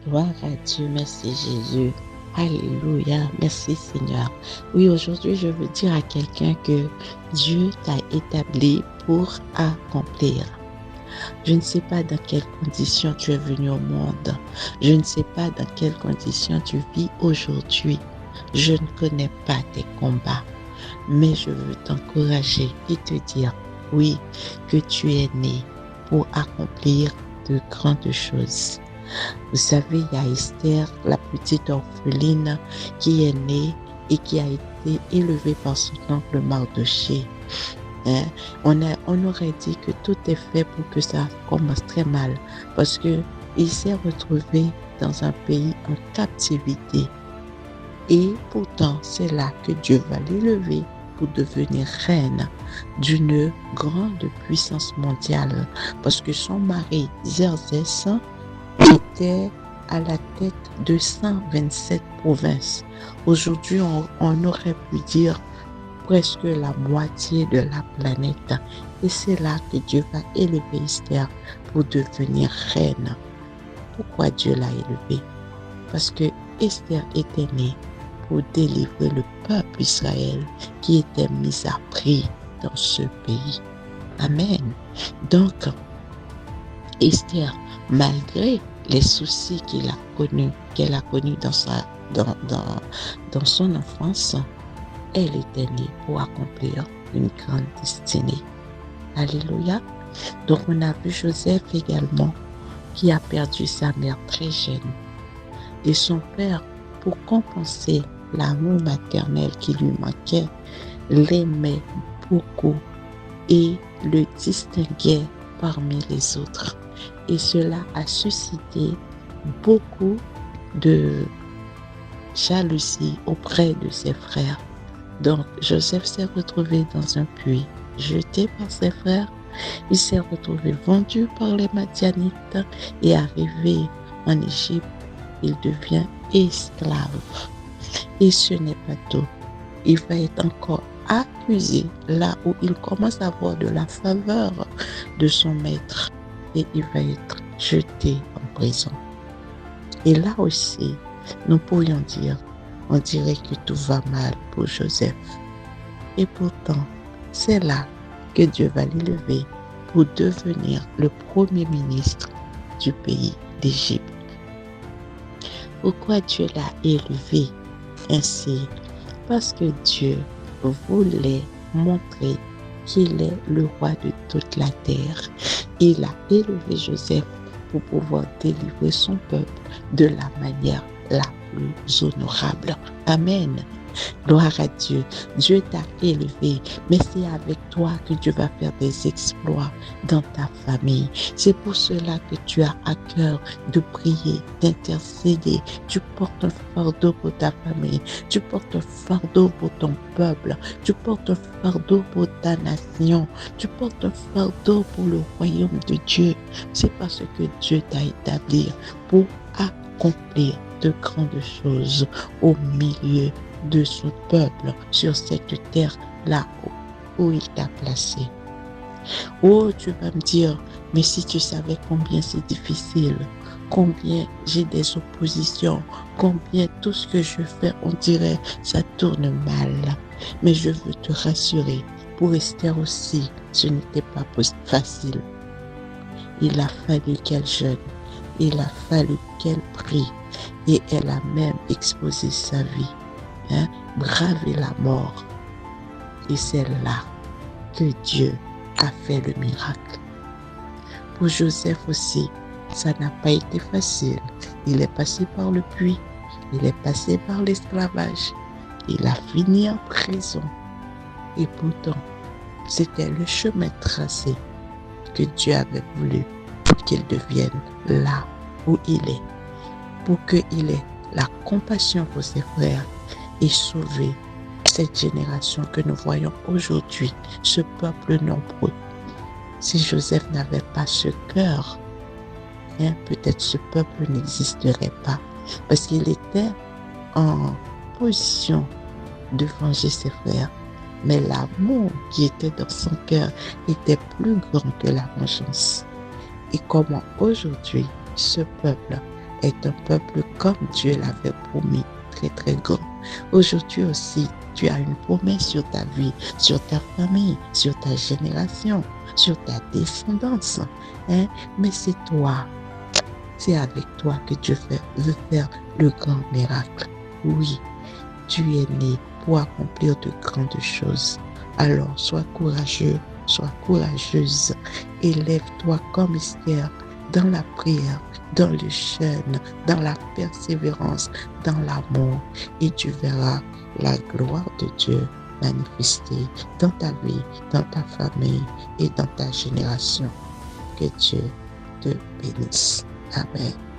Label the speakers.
Speaker 1: Gloire à Dieu, merci Jésus. Alléluia, merci Seigneur. Oui, aujourd'hui, je veux dire à quelqu'un que Dieu t'a établi pour accomplir. Je ne sais pas dans quelles conditions tu es venu au monde. Je ne sais pas dans quelles conditions tu vis aujourd'hui. Je ne connais pas tes combats. Mais je veux t'encourager et te dire, oui, que tu es né pour accomplir de grandes choses. Vous savez, il y a Esther, la petite orpheline, qui est née et qui a été élevée par son oncle Mardochée. Hein? On aurait dit que tout est fait pour que ça commence très mal, parce que il s'est retrouvé dans un pays en captivité. Et pourtant, c'est là que Dieu va l'élever pour devenir reine d'une grande puissance mondiale, parce que son mari, Xerxès, était à la tête de 127 provinces. Aujourd'hui, on aurait pu dire presque la moitié de la planète. Et c'est là que Dieu va élever Esther pour devenir reine. Pourquoi Dieu l'a élevée? Parce que Esther était née pour délivrer le peuple Israël qui était mis à prix dans ce pays. Amen. Donc, Esther, malgré les soucis qu'elle a connus dans son enfance, elle était née pour accomplir une grande destinée. Alléluia. Donc on a vu Joseph également qui a perdu sa mère très jeune et son père, pour compenser l'amour maternel qui lui manquait, l'aimait beaucoup et le distinguait parmi les autres. Et cela a suscité beaucoup de jalousie auprès de ses frères. Donc, Joseph s'est retrouvé dans un puits, jeté par ses frères. Il s'est retrouvé vendu par les Madianites et arrivé en Égypte, il devient esclave. Et ce n'est pas tout. Il va être encore accusé là où il commence à avoir de la faveur de son maître et il va être jeté en prison. Et là aussi, nous pourrions dire, on dirait que tout va mal pour Joseph. Et pourtant, c'est là que Dieu va l'élever pour devenir le premier ministre du pays d'Égypte. Pourquoi Dieu l'a élevé ainsi? Parce que Dieu voulait montrer qu'il est le roi de toute la terre. Il a élevé Joseph pour pouvoir délivrer son peuple de la manière la plus honorable. Amen. Gloire à Dieu. Dieu t'a élevé, mais c'est avec toi que Dieu va faire des exploits dans ta famille. C'est pour cela que tu as à cœur de prier, d'intercéder. Tu portes un fardeau pour ta famille. Tu portes un fardeau pour ton peuple. Tu portes un fardeau pour ta nation. Tu portes un fardeau pour le royaume de Dieu. C'est parce que Dieu t'a établi pour accomplir de grandes choses au milieu de son peuple sur cette terre-là où il t'a placé. Oh, tu vas me dire, mais si tu savais combien c'est difficile, combien j'ai des oppositions, combien tout ce que je fais, on dirait, ça tourne mal. Mais je veux te rassurer, pour Esther aussi, ce n'était pas facile. Il a fallu qu'elle jeûne, il a fallu qu'elle prie, et elle a même exposé sa vie. Braver la mort. Et c'est là que Dieu a fait le miracle. Pour Joseph aussi, ça n'a pas été facile. Il est passé par le puits, il est passé par l'esclavage, il a fini en prison. Et pourtant, c'était le chemin tracé que Dieu avait voulu pour qu'il devienne là où il est, pour qu'il ait la compassion pour ses frères et sauver cette génération que nous voyons aujourd'hui, ce peuple nombreux. Si Joseph n'avait pas ce cœur, peut-être ce peuple n'existerait pas, parce qu'il était en position de venger ses frères. Mais l'amour qui était dans son cœur était plus grand que la vengeance. Et comment aujourd'hui ce peuple est un peuple comme Dieu l'avait promis, très très grand. Aujourd'hui aussi, tu as une promesse sur ta vie, sur ta famille, sur ta génération, sur ta descendance. Hein? Mais c'est toi, c'est avec toi que Dieu veut faire le grand miracle. Oui, tu es né pour accomplir de grandes choses. Alors, sois courageux, sois courageuse. Élève-toi comme Esther dans la prière, dans le jeûne, dans la persévérance, dans l'amour. Et tu verras la gloire de Dieu manifester dans ta vie, dans ta famille et dans ta génération. Que Dieu te bénisse. Amen.